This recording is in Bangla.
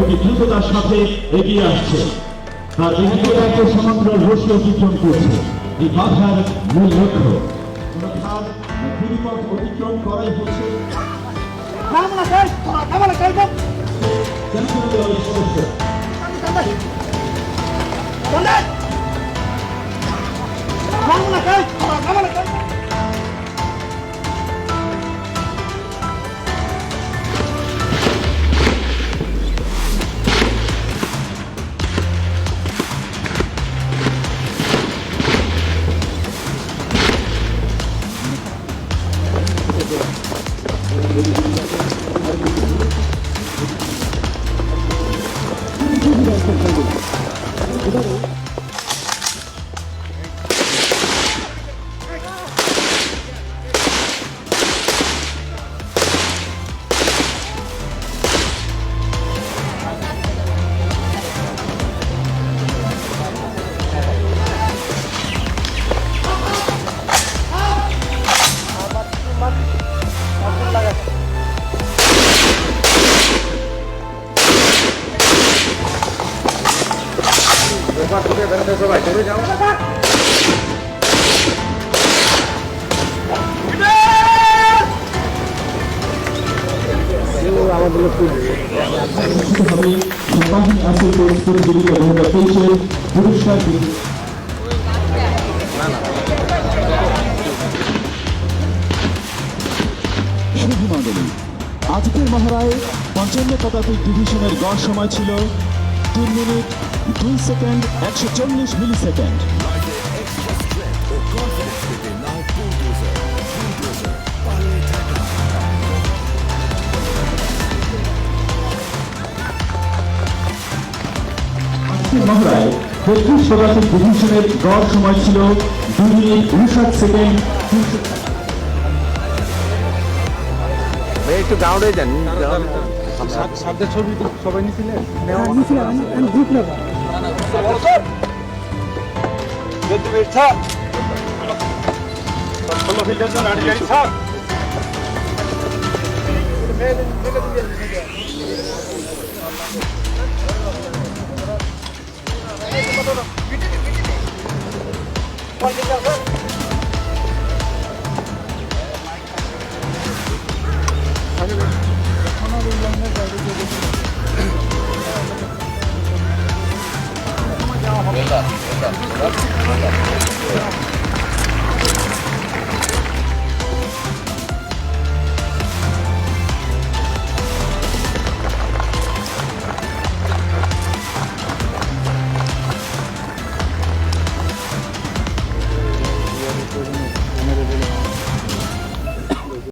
অতি দ্রুততার সাথে এগিয়ে আসছে। তার ব্যক্তিগত দায়িত্ব সমগ্র রশি অতিক্রম করছে। এই বাধার মূল লক্ষ্য গিরিপথ অতিক্রম করাই হচ্ছে আজকের মহড়ায় 55 পদাতিক ডিভিশনের গড় সময় ছিল 3 মিনিট 2 সেকেন্ড 140 মিলিসেকেন্ড। আজকের মহড়ায় 35 পদাতিক ডিভিশনের গড় সময় ছিল 2 মিনিট 59 সেকেন্ড। একটু গাউডে যান সাথে ছবি সবাই নিছিলেন গ্রুপ